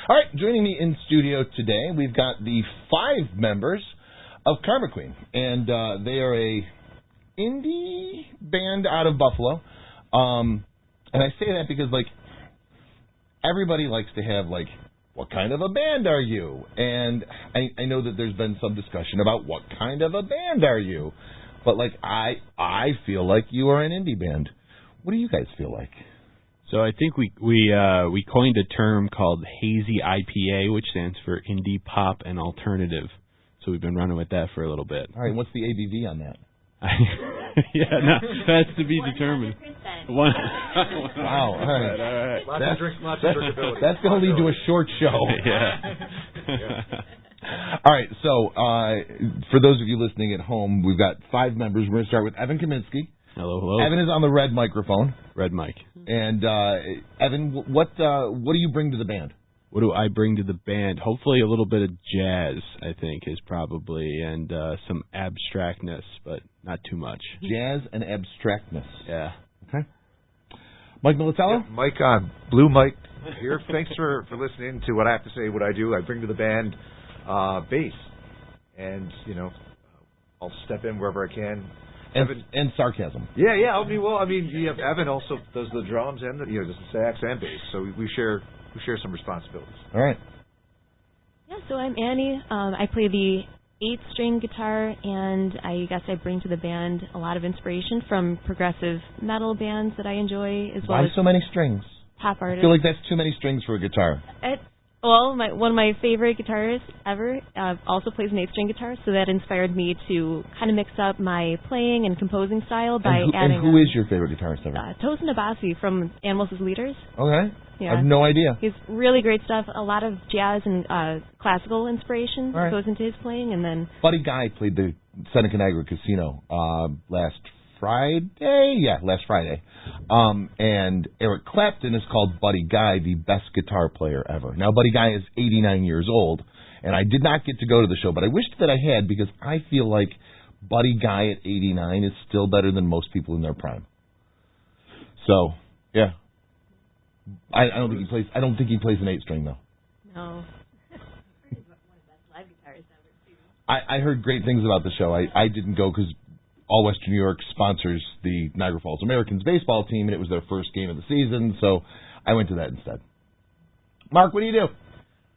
All right, joining me in studio today, we've got the 5 members of Karma Queen, and they are a indie band out of Buffalo. And I say that because, like, everybody likes to have, like, what kind of a band are you? And I know that there's been some discussion about what kind of a band are you. But, like, I feel like you are an indie band. What do you guys feel like? So I think we coined a term called hazy IPA, which stands for indie pop and alternative. So we've been running with that for a little bit. All right, what's the ABV on that? Yeah, no, that's to be determined. 100%. Wow, all right. Lots of drinkability. That's going to lead to a short show. Yeah. All right, so for those of you listening at home, we've got 5 members. We're going to start with Evan Kaminsky. Hello. Evan is on the red microphone. Red mic. And Evan, what do you bring to the band? What do I bring to the band? Hopefully a little bit of jazz, I think, is probably, and some abstractness, but not too much. Jazz and abstractness. Yeah. Okay. Mike Militello? Yeah, Mike, Blue Mike here. Thanks for listening to what I have to say, what I do. I bring to the band bass. And, I'll step in wherever I can. And sarcasm. Yeah. I mean, you have Evan also does the drums and does the sax and bass. So we share some responsibilities. All right. Yeah, so I'm Annie. I play the 8-string guitar, and I guess I bring to the band a lot of inspiration from progressive metal bands that I enjoy, as well Why as so many strings? pop artists. I feel like that's too many strings for a guitar. One of my favorite guitarists ever also plays an 8-string guitar, so that inspired me to kind of mix up my playing and composing style by adding. And who is your favorite guitarist ever? Tosin Abasi from Animals as Leaders. Okay. Yeah. I have no idea. He's really great stuff. A lot of jazz and classical inspiration right. goes into his playing, and then Buddy Guy played the Seneca Niagara Casino last Friday. Yeah, last Friday. And Eric Clapton is called Buddy Guy the best guitar player ever. Now, Buddy Guy is 89 years old, and I did not get to go to the show, but I wished that I had because I feel like Buddy Guy at 89 is still better than most people in their prime. So, yeah. I don't think he plays. I don't think he plays an 8-string though. no. I heard great things about the show. I didn't go because All Western New York sponsors the Niagara Falls Americans baseball team, and it was their first game of the season, so I went to that instead. Mark, what do you do?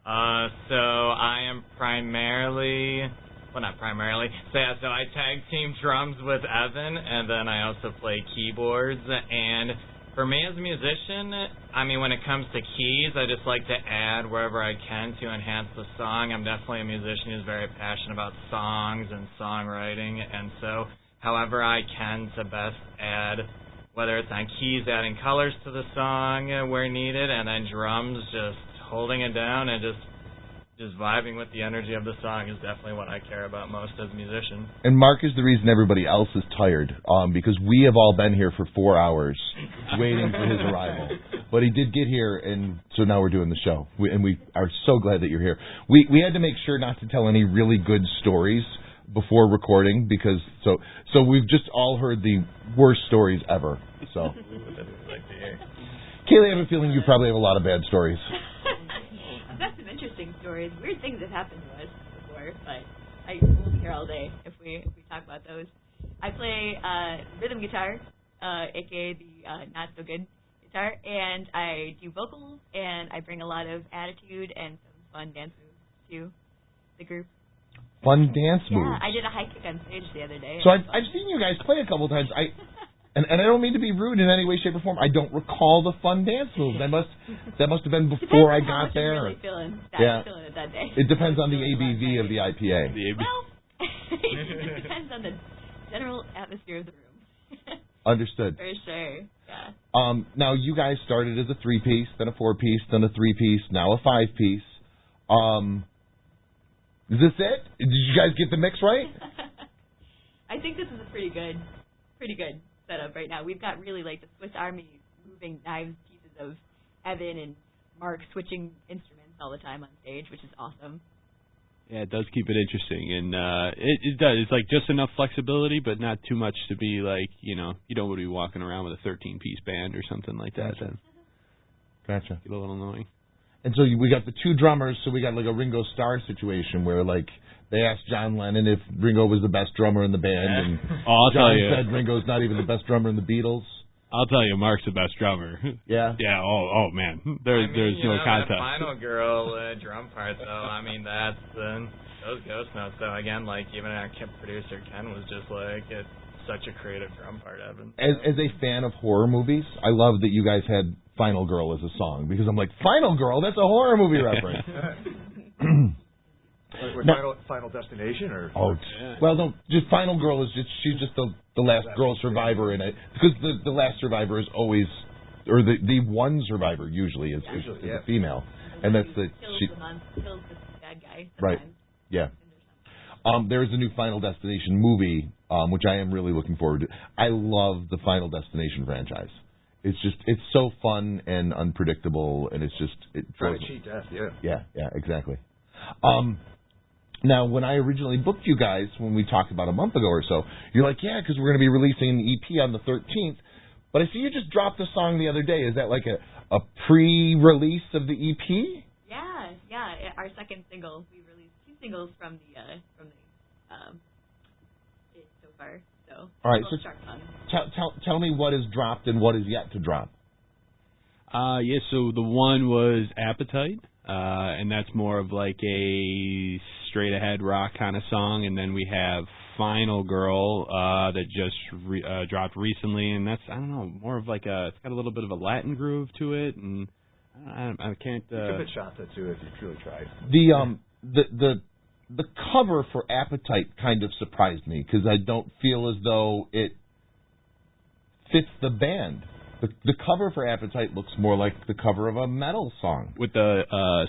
So I am not primarily. So I tag team drums with Evan, and then I also play keyboards. And for me as a musician, I mean, when it comes to keys, I just like to add wherever I can to enhance the song. I'm definitely a musician who's very passionate about songs and songwriting, and so however I can to best add, whether it's on keys, adding colors to the song where needed, and then drums just holding it down and just vibing with the energy of the song is definitely what I care about most as a musician. And Mark is the reason everybody else is tired, because we have all been here for 4 hours waiting for his arrival. But he did get here, and so now we're doing the show. We are so glad that you're here. We had to make sure not to tell any really good stories before recording, because so we've just all heard the worst stories ever. So, Kaylee, I have a feeling you probably have a lot of bad stories. I've got some interesting stories. Weird things have happened to us before, but we'll be here all day if we talk about those. I play rhythm guitar, aka the not so good guitar, and I do vocals, and I bring a lot of attitude and some fun dance moves to the group. Fun dance moves. Yeah, I did a high kick on stage the other day. So I've seen you guys play a couple times. And I don't mean to be rude in any way, shape, or form. I don't recall the fun dance moves. That must have been before I got there. Really feeling it that day. It depends on the ABV of the IPA. Well, it depends on the general atmosphere of the room. Understood. For sure. Yeah. Now you guys started as a 3-piece, then a 4-piece, then a 3-piece, now a 5-piece. Is this it? Did you guys get the mix right? I think this is a pretty good setup right now. We've got really like the Swiss Army moving knives pieces of Evan and Mark switching instruments all the time on stage, which is awesome. Yeah, it does keep it interesting, and it does. It's like just enough flexibility, but not too much to be like, you don't want to be walking around with a 13-piece band or something like that. Gotcha. Get a little annoying. And so we got the two drummers, so we got like a Ringo Starr situation where like they asked John Lennon if Ringo was the best drummer in the band, and John said Ringo's not even the best drummer in the Beatles. I'll tell you, Mark's the best drummer. Yeah? Yeah, oh man. There's no contest. The Final Girl drum part, though, I mean, that's those ghost notes. So, again, like, even our producer, Ken, was just like, it's such a creative drum part, Evan. As a fan of horror movies, I love that you guys had Final Girl as a song, because I'm like, Final Girl? That's a horror movie reference. Final Destination, or well, no, just Final Girl is she's just the last girl survivor in it, because the last survivor is always, or the one survivor usually is a female, and that's kills the bad guy. Right. Yeah. There's a new Final Destination movie, which I am really looking forward to. I love the Final Destination franchise. It's so fun and unpredictable, and it's trying to cheat death. Yeah, exactly. Now, when I originally booked you guys, when we talked about a month ago or so, you're like, yeah, because we're going to be releasing an EP on the 13th. But I see you just dropped a song the other day. Is that like a pre-release of the EP? Yeah. Our second single. We released 2 singles from the it so far. So all right. So tell me what is dropped and what is yet to drop. Yeah. So the one was Appetite. And that's more of like a straight-ahead rock kind of song. And then we have Final Girl that just dropped recently, and that's, I don't know, more of like it's got a little bit of a Latin groove to it, and I can't... You could have shot that too if you truly tried. The cover for Appetite kind of surprised me, because I don't feel as though it fits the band. The cover for Appetite looks more like the cover of a metal song with the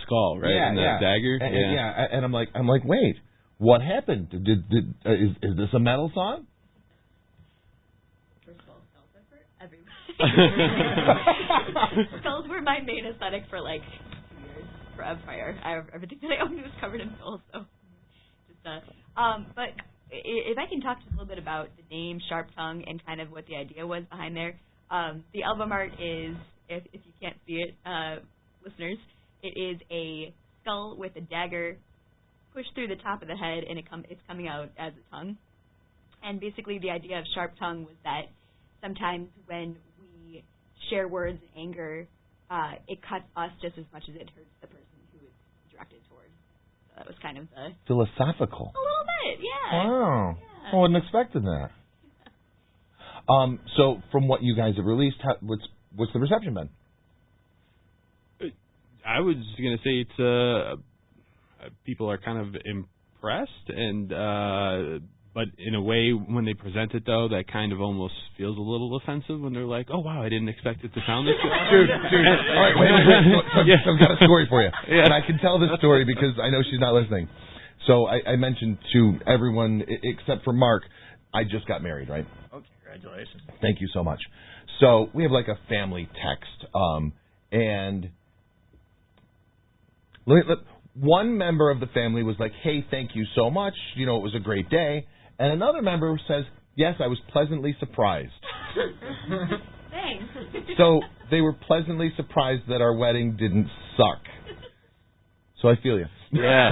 skull, right? Yeah, and the dagger. And I'm like, wait, what happened? Is this a metal song? First of all, skulls are for everybody. Skulls were my main aesthetic for like 2 years for Empire. Everything that I owned was covered in skulls, so just but if I can talk just a little bit about the name Sharp Tongue and kind of what the idea was behind there. The album art is, if you can't see it, listeners, it is a skull with a dagger pushed through the top of the head, and it's coming out as a tongue. And basically the idea of Sharp Tongue was that sometimes when we share words in anger, it cuts us just as much as it hurts the person who it's directed towards. So that was kind of the... Philosophical. A little bit, yeah. Wow. Yeah. I wouldn't have expected that. So from what you guys have released, what's the reception been? I was going to say it's people are kind of impressed, and but in a way when they present it though, that kind of almost feels a little offensive when they're like, "Oh wow, I didn't expect it to sound this good." Dude. All right, wait. I've got a story for you, and I can tell this story because I know she's not listening. So I mentioned to everyone except for Mark, I just got married, right? Okay. Congratulations. Thank you so much. So we have like a family text, and one member of the family was like, "Hey, thank you so much. You know, it was a great day." And another member says, "Yes, I was pleasantly surprised." Thanks. So they were pleasantly surprised that our wedding didn't suck. So I feel you. Yeah.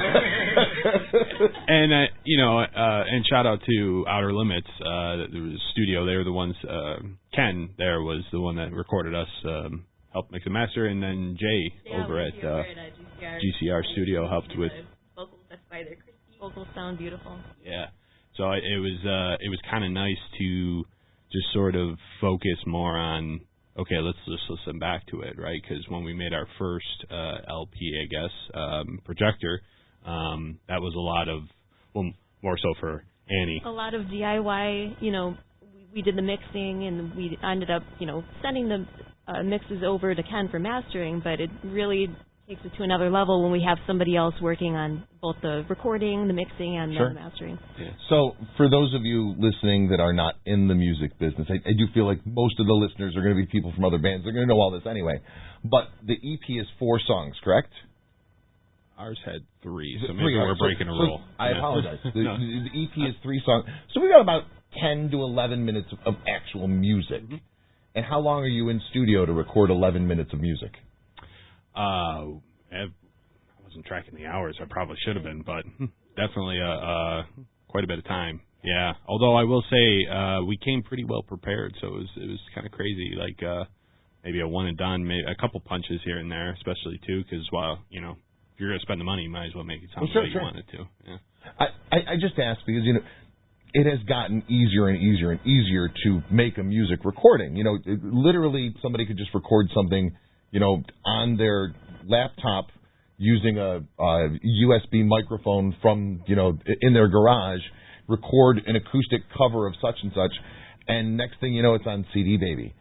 And and shout out to Outer Limits, the studio. They were the ones. Ken there was the one that recorded us, helped mix and master, and then Jay over at GCR Studio helped with vocals. That's why they're crispy. Vocals sound beautiful. Yeah. So it was kind of nice to just sort of focus more on. Okay, let's just listen back to it, right? Because when we made our first LP, I guess, Projector, that was a lot of, well, more so for Annie. A lot of DIY, we did the mixing, and we ended up, sending the mixes over to Ken for mastering, but it really takes it to another level when we have somebody else working on both the recording, the mixing, and the mastering. Yeah. So for those of you listening that are not in the music business, I do feel like most of the listeners are going to be people from other bands. They're going to know all this anyway. But the EP is 4 songs, correct? Ours had 3, so maybe we're breaking a rule. I apologize. The EP is 3 songs. So we got about 10 to 11 minutes of actual music. And how long are you in studio to record 11 minutes of music? I wasn't tracking the hours. I probably should have been, but definitely quite a bit of time. Yeah. Although I will say we came pretty well prepared, so it was kind of crazy. Like maybe a one and done, maybe a couple punches here and there, especially too, because if you're going to spend the money, you might as well make it sound the way you want it to. Yeah. I just asked because it has gotten easier and easier and easier to make a music recording. Literally somebody could just record something, on their laptop using a USB microphone from, in their garage, record an acoustic cover of such and such, and next thing you know, it's on CD Baby.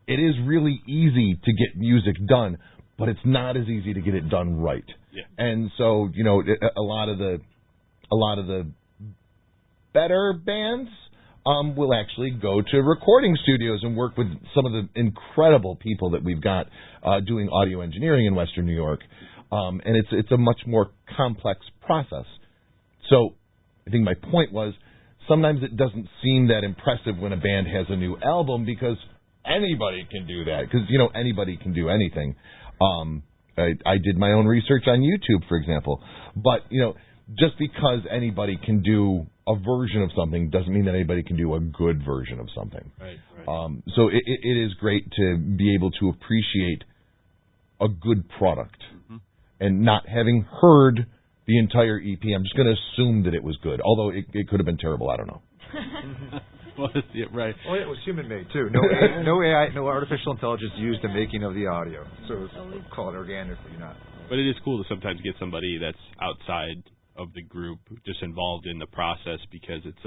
It is really easy to get music done, but it's not as easy to get it done right. Yeah. And so, a lot of the better bands will actually go to recording studios and work with some of the incredible people that we've got doing audio engineering in Western New York. And it's a much more complex process. So I think my point was sometimes it doesn't seem that impressive when a band has a new album because anybody can do that, because, anybody can do anything. I did my own research on YouTube, for example. But, just because anybody can do a version of something doesn't mean that anybody can do a good version of something. Right. So it is great to be able to appreciate a good product. Mm-hmm. And not having heard the entire EP, I'm just going to assume that it was good, although it could have been terrible. I don't know. Yeah, right. Well, it was human-made, too. No AI, no artificial intelligence used in making of the audio. So call it organically, not. But it is cool to sometimes get somebody that's outside of the group just involved in the process, because it's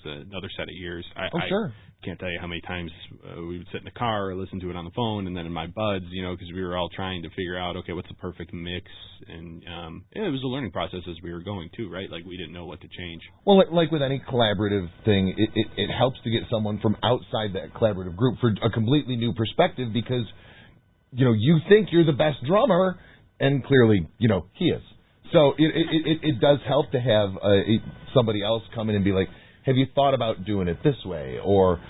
another set of ears. Sure. I can't tell you how many times we would sit in the car or listen to it on the phone, and then in my buds, because we were all trying to figure out, okay, what's the perfect mix, and it was a learning process as we were going too, right? Like we didn't know what to change. Well, like with any collaborative thing, it helps to get someone from outside that collaborative group for a completely new perspective, because you think you're the best drummer, and clearly he is. So it does help to have somebody else come in and be like, have you thought about doing it this way? Or,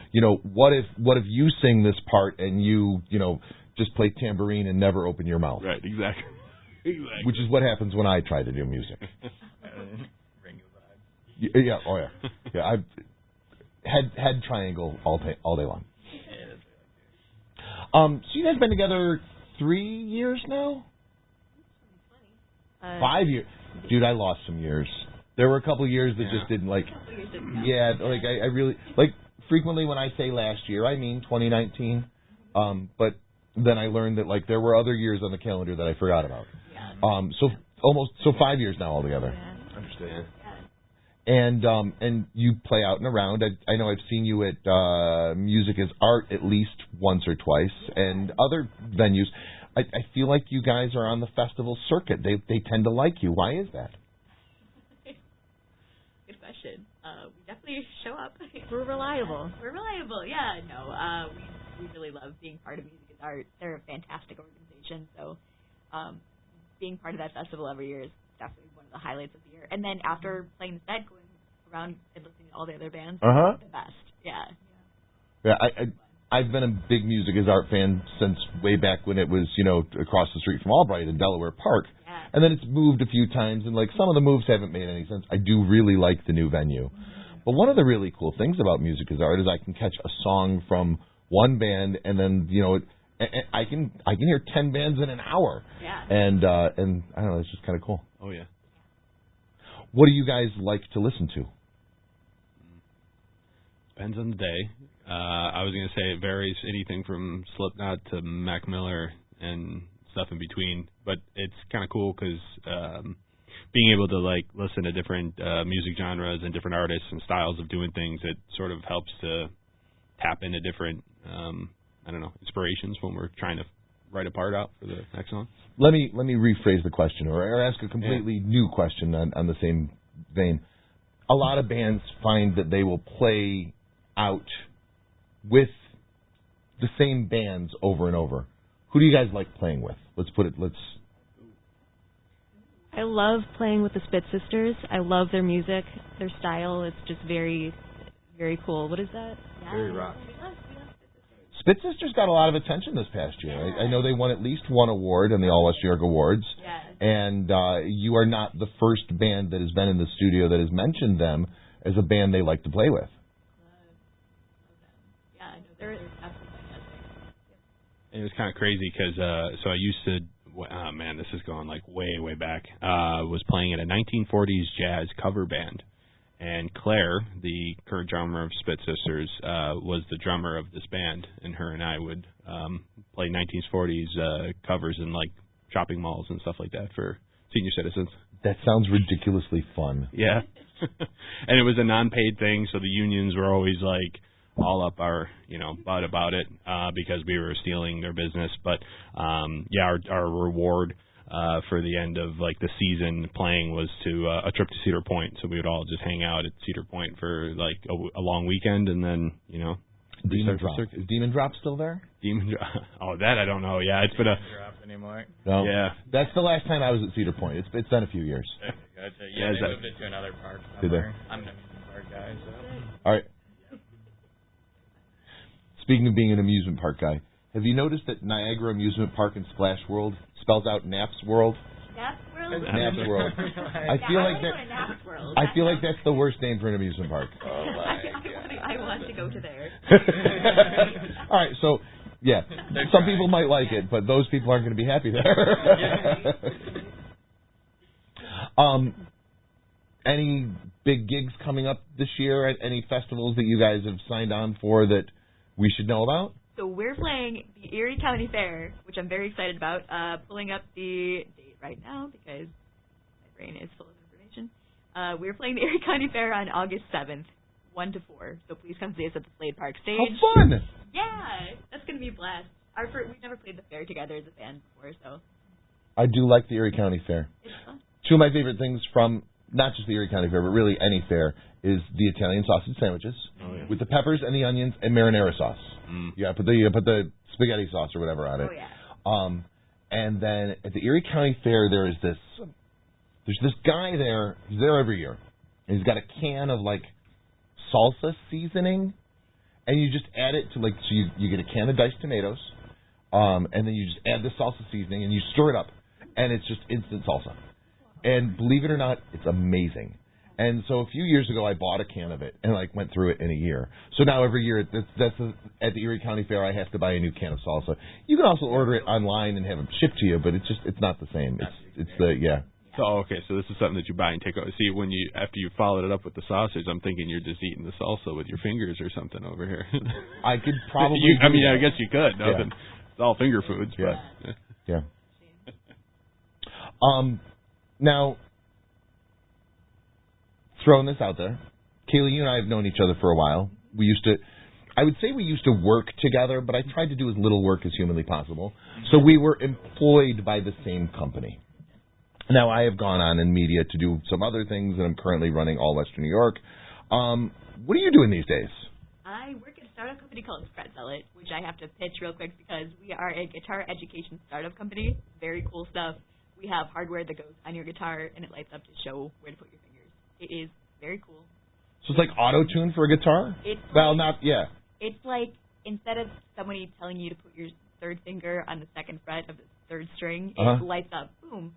what if you sing this part and you just play tambourine and never open your mouth? Right, exactly. Which is what happens when I try to do music. Bring you a vibe. Yeah, oh yeah. Yeah, I've head triangle all day long. So you guys been together 3 years now? 5 years. Dude, I lost some years. There were a couple of years that just didn't Yeah, I really frequently when I say last year, I mean 2019. But then I learned that there were other years on the calendar that I forgot about. So 5 years now altogether. Yeah. Understand. Yeah. And you play out and around. I know I've seen you at Music is Art at least once or twice, and other venues. I feel like you guys are on the festival circuit. They tend to like you. Why is that? Good question. We definitely show up. We're reliable. Yeah. No. We really love being part of Music is Art. They're a fantastic organization. So, being part of that festival every year is definitely one of the highlights of the year. And then after playing the set, going around and listening to all the other bands, the best. Yeah. Yeah. I've been a big Music is Art fan since way back when it was, across the street from Albright in Delaware Park. Yeah. And then it's moved a few times, and some of the moves haven't made any sense. I do really like the new venue. Mm-hmm. But one of the really cool things about Music is Art is I can catch a song from one band, and then, I can hear 10 bands in an hour. Yeah. And I don't know, it's just kind of cool. Oh, yeah. What do you guys like to listen to? Depends on the day. I was going to say it varies, anything from Slipknot to Mac Miller and stuff in between. But it's kind of cool because being able to listen to different music genres and different artists and styles of doing things, it sort of helps to tap into different, inspirations when we're trying to write a part out for the next song. Let me rephrase the question or ask a completely new question on the same vein. A lot of bands find that they will play out with the same bands over and over. Who do you guys like playing with? I love playing with the Spit Sisters. I love their music, their style. It's just very, very cool. What is that? Very rock. Spit Sisters got a lot of attention this past year. I know they won at least one award in the All West New York Awards. Yes. And you are not the first band that has been in the studio that has mentioned them as a band they like to play with. Yeah, no, they're absolutely fantastic. It was kind of crazy because so I used to, oh man, this is going like way back. Was playing in a 1940s jazz cover band, and Claire, the current drummer of Spit Sisters, was the drummer of this band, and her and I would play 1940s covers in like shopping malls and stuff like that for senior citizens. That sounds ridiculously fun. Yeah, and it was a non-paid thing, so the unions were always like all up our, butt about it because we were stealing their business. But our reward for the end of like the season playing was to a trip to Cedar Point. So we would all just hang out at Cedar Point for like a long weekend, and then Demon Drop. Is Demon Drop still there? Demon Drop. Oh, that I don't know. Yeah, it's been a Drop anymore. No. Yeah. That's the last time I was at Cedar Point. It's been a few years. Gotcha. Yeah, They moved it to another park Did they? somewhere. I'm an amusement park guy, so. All right. Speaking of being an amusement park guy, have you noticed that Niagara Amusement Park and Splash World spells out Naps World? Naps World? Naps World. I feel like that. Naps World. I feel like that's the worst name for an amusement park. Oh my I want to go to there. All right, so yeah, some people might like it, but those people aren't going to be happy there. Any big gigs coming up this year at any festivals that you guys have signed on for that we should know about? So we're playing the Erie County Fair, which I'm very excited about. Pulling up the date right now because my brain is full of information. We're playing the Erie County Fair on August 7th, 1 to 4. So please come see us at the Slade Park stage. How fun! Yeah, that's going to be a blast. We've never played the fair together as a band before, so I do like the Erie County Fair. it's fun. Two of my favorite things from not just the Erie County Fair, but really any fair, is the Italian sausage sandwiches with the peppers and the onions and marinara sauce. You put the spaghetti sauce or whatever on it. Oh, yeah. And then at the Erie County Fair, there's this guy there. He's there every year, and he's got a can of like salsa seasoning, and you just add it to like so you get a can of diced tomatoes, and then you just add the salsa seasoning and you stir it up, and it's just instant salsa. And believe it or not, it's amazing. And so a few years ago, I bought a can of it and like went through it in a year. So now every year, at the Erie County Fair, I have to buy a new can of salsa. You can also order it online and have it shipped to you, but it's not the same. So okay, so this is something that you buy and take out. See, after you followed it up with the sausage, I'm thinking you're just eating the salsa with your fingers or something over here. I could probably. I guess you could. Nothing. It's all finger foods. Yeah. But. Yeah. Now, throwing this out there, Kaylee, you and I have known each other for a while. I would say we used to work together, but I tried to do as little work as humanly possible. So we were employed by the same company. Now, I have gone on in media to do some other things, and I'm currently running All Western New York. What are you doing these days? I work at a startup company called Fret Zealot, which I have to pitch real quick because we are a guitar education startup company. Very cool stuff. We have hardware that goes on your guitar, and it lights up to show where to put your fingers. It is very cool. So it's like auto-tune for a guitar? It's like instead of somebody telling you to put your third finger on the second fret of the third string, it lights up. Boom.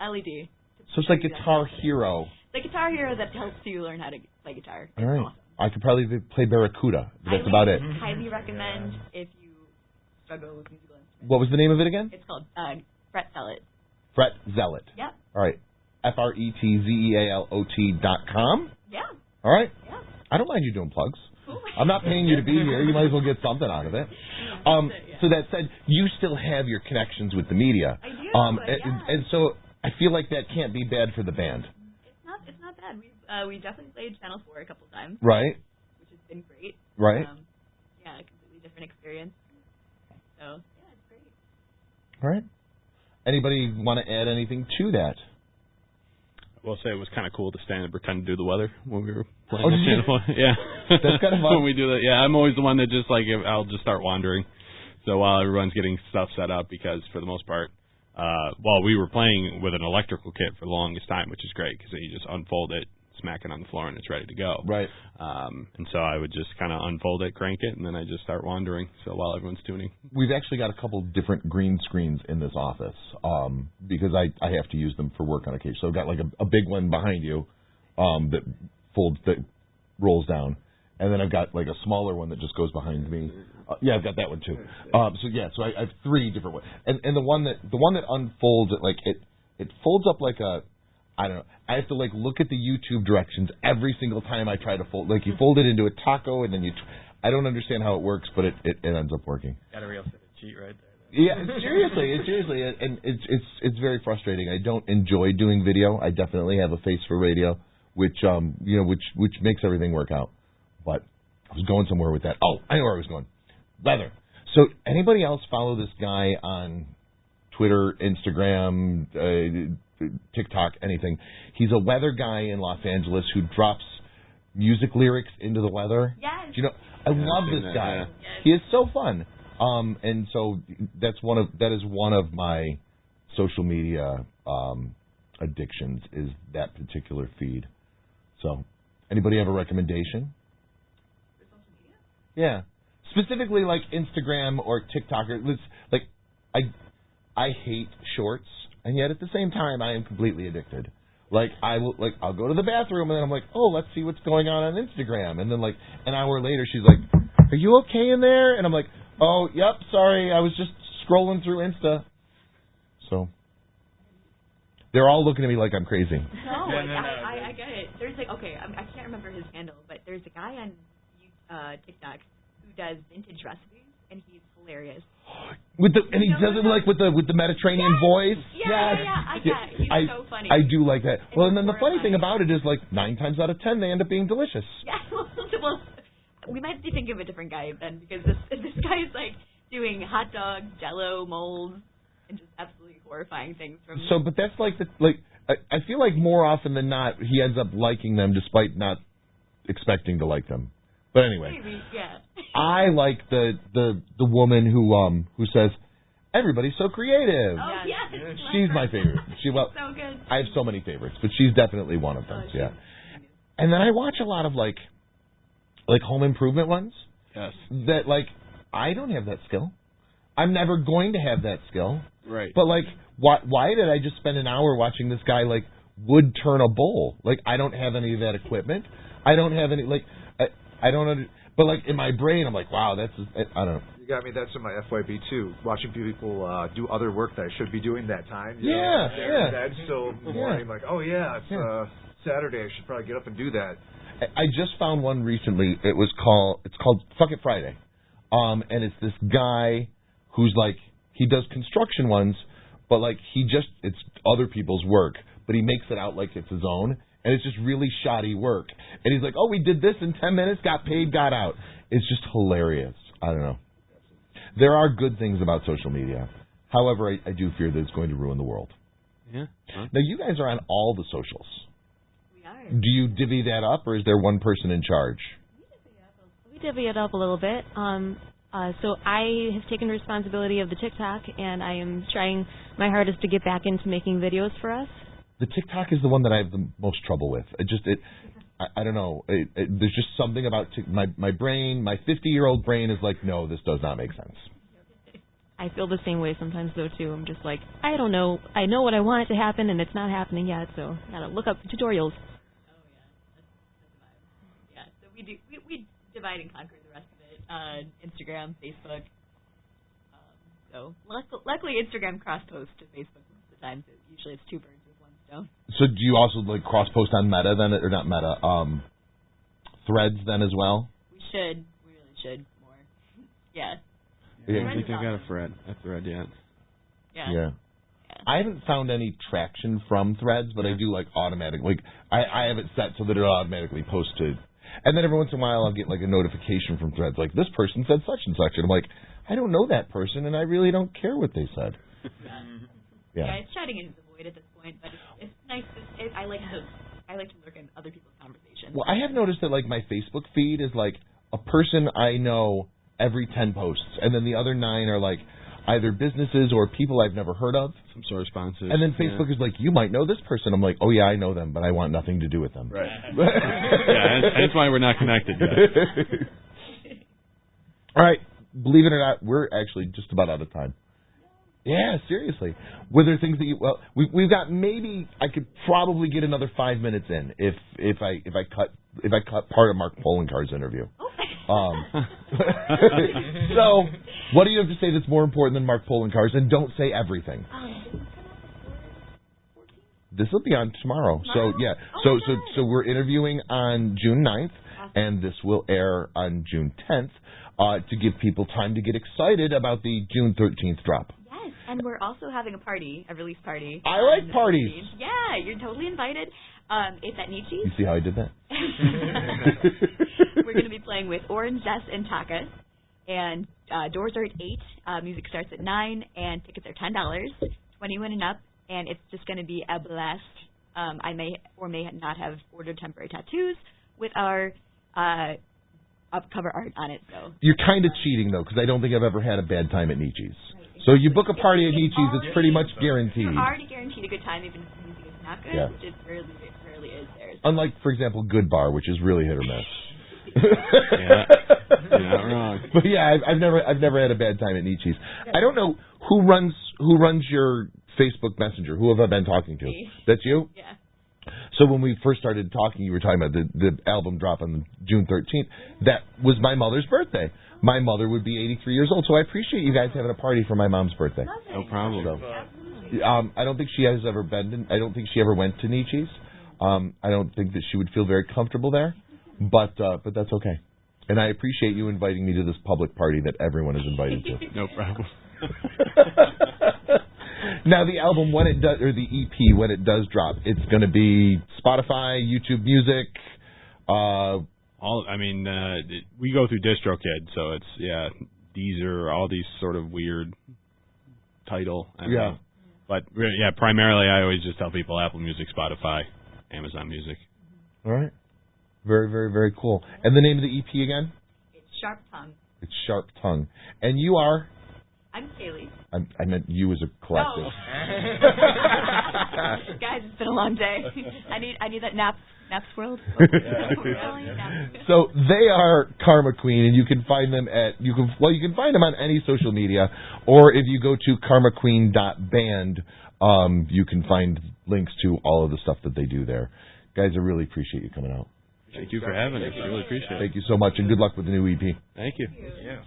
LED. So it's like Guitar Hero. The Guitar Hero that helps you learn how to play guitar. It's all right. awesome. I could probably play Barracuda. That's about it. I highly recommend if you struggle with musical instruments. What was the name of it again? It's called Fret Zealot. Fret Zealot. Yeah. All right. FRETZEALOT.com. Yeah. All right. Yeah. I don't mind you doing plugs. Cool. I'm not paying you to be here. You might as well get something out of it. So that said, you still have your connections with the media. I do. And so I feel like that can't be bad for the band. It's not bad. We definitely played Channel 4 a couple times. Right. Which has been great. Right. Yeah, a completely different experience. So, yeah, it's great. All right. Anybody want to add anything to that? I will say it was kind of cool to stand and pretend to do the weather when we were playing. Oh, did you? Yeah. That's kind of fun. When we do that, yeah, I'm always the one that just I'll just start wandering. So while everyone's getting stuff set up, because for the most part, we were playing with an electrical kit for the longest time, which is great because you just unfold it, smack it on the floor and it's ready to go. Right. And so I would just kind of unfold it, crank it, and then I just start wandering. So while everyone's tuning. We've actually got a couple different green screens in this office because I have to use them for work on occasion. So I've got like a big one behind you that rolls down. And then I've got like a smaller one that just goes behind me. Yeah, I've got that one too. So I have 3 different ones. And the one that unfolds it folds up like a, I don't know. I have to like look at the YouTube directions every single time I try to fold. Like you fold it into a taco and then I don't understand how it works, but it ends up working. Got a real set of cheat right there. Yeah, seriously, and it's very frustrating. I don't enjoy doing video. I definitely have a face for radio, which makes everything work out. But I was going somewhere with that. Oh, I know where I was going. Weather. So anybody else follow this guy on Twitter, Instagram, TikTok, anything? He's a weather guy in Los Angeles who drops music lyrics into the weather. Yes. Do you know? I love this guy. Yes. He is so fun. And so that is one of my social media addictions is that particular feed. So, anybody have a recommendation? Yeah, specifically like Instagram or TikTok. I hate shorts, and yet at the same time I am completely addicted. I'll go to the bathroom and then I'm like, oh, let's see what's going on Instagram, and then like an hour later she's like, are you okay in there? And I'm like, oh, yep, sorry, I was just scrolling through Insta. So they're all looking at me like I'm crazy. No, I get it. There's like, okay, I can't remember his handle, but there's a guy on TikTok who does vintage recipes, and he's hilarious. He does it like with the Mediterranean voice. Yeah, I get it. He's so funny. I do like that. Well, and then the funny thing about it is like 9 times out of 10 they end up being delicious. Yeah, well, we might be thinking of a different guy then, because this guy is like doing hot dog, Jello molds, and just absolutely horrifying things from. So, but that's I feel like more often than not he ends up liking them despite not expecting to like them. But anyway, maybe, yeah. I like the woman who says everybody's so creative. Oh yes, she's my favorite. So good. I have so many favorites, but she's definitely one of them. Yeah. And then I watch a lot of like home improvement ones. Yes. That I don't have that skill. I'm never going to have that skill. Right. But why did I just spend an hour watching this guy wood turn a bowl? I don't have any of that equipment. I don't have any I don't but in my brain I'm like, wow, that's I don't know. You got me. That's in my FYB too. Watching people do other work that I should be doing that time. Yeah. So in the morning, I'm like, oh yeah, it's Saturday. I should probably get up and do that. I just found one recently. It's called Fuck It Friday, and it's this guy who's he does construction ones, but it's other people's work, but he makes it out like it's his own. And it's just really shoddy work. And he's like, oh, we did this in 10 minutes, got paid, got out. It's just hilarious. I don't know. There are good things about social media. However, I do fear that it's going to ruin the world. Yeah. Huh? Now, you guys are on all the socials. We are. Do you divvy that up, or is there one person in charge? We divvy it up a little bit. So I have taken responsibility of the TikTok, and I am trying my hardest to get back into making videos for us. The TikTok is the one that I have the most trouble with. I don't know. There's just something about my brain. My 50-year-old brain is like, no, this does not make sense. I feel the same way sometimes, though, too. I'm just like, I don't know. I know what I want it to happen, and it's not happening yet, so I gotta look up tutorials. Oh, yeah. That's the vibe. Yeah, so we divide and conquer the rest of it. Instagram, Facebook. So luckily Instagram cross-posts to Facebook most of the time, so usually it's 2 birds with 1 stone. So do you also cross-post on Meta then, or not Meta, Threads then as well? We really should more. Yeah. I don't think I got a thread yet. Yeah. I haven't found any traction from Threads, but I do automatic. I have it set so that it'll automatically post to. And then every once in a while I'll get a notification from Threads this person said such and such, and I'm like, I don't know that person, and I really don't care what they said. Yeah, it's chatting into the void at this point, but it's nice. I like to lurk in other people's conversations. Well, I have noticed that my Facebook feed is a person I know every 10 posts, and then the other 9 are either businesses or people I've never heard of. Some sort of sponsors. And then Facebook is like, you might know this person. I'm like, oh, yeah, I know them, but I want nothing to do with them. Right. That's why we're not connected yet. All right. Believe it or not, we're actually just about out of time. Yeah, seriously. Were there things that you... Well, we've got maybe... I could probably get another 5 minutes in if I cut part of Mark Polenkar's interview. So, what do you have to say that's more important than Mark Polenkar's? And don't say everything. This will be on tomorrow. So, yeah. So we're interviewing on June 9th, and this will air on June 10th to give people time to get excited about the June 13th drop. Yes, and we're also having a release party. I like parties. Yeah, you're totally invited. It's at Nietzsche's. You see how I did that? We're going to be playing with Orange, Jess, and Taka. And doors are at 8. Music starts at 9, and tickets are $10, 21 and up. And it's just going to be a blast. I may or may not have ordered temporary tattoos with our cover art on it. So you're kind of cheating, though, because I don't think I've ever had a bad time at Nietzsche's. Right. So you book a party at Nietzsche's, it's pretty much guaranteed. You're already guaranteed a good time, even if the music is not good, which it rarely is there. So. Unlike, for example, Good Bar, which is really hit or miss. Yeah, you're not wrong. But yeah, I've never had a bad time at Nietzsche's. I don't know who runs your Facebook Messenger. Who have I been talking to? Me. That's you? Yeah. So when we first started talking, you were talking about the album drop on June 13th. That was my mother's birthday. My mother would be 83 years old, so I appreciate you guys having a party for my mom's birthday. No problem. So, I don't think she has ever been. I don't think she ever went to Nietzsche's. I don't think that she would feel very comfortable there, but that's okay. And I appreciate you inviting me to this public party that everyone is invited to. No problem. Now the album, when it does, or the EP, when it does drop, it's going to be Spotify, YouTube Music. We go through DistroKid, so it's Deezer, all these sort of weird title. But primarily I always just tell people Apple Music, Spotify, Amazon Music. All right. Very, very, very cool. And the name of the EP again? It's Sharp Tongue. It's Sharp Tongue. And you are? I'm Kaylee. I meant you as a collective. No. Guys, it's been a long day. I need that nap world. So they are Karma Queen, and you can find them you can find them on any social media, or if you go to karmaqueen.band, you can find links to all of the stuff that they do there. Guys, I really appreciate you coming out. Thank you for having us. I really appreciate it. Thank you so much, and good luck with the new EP. Thank you. Yeah.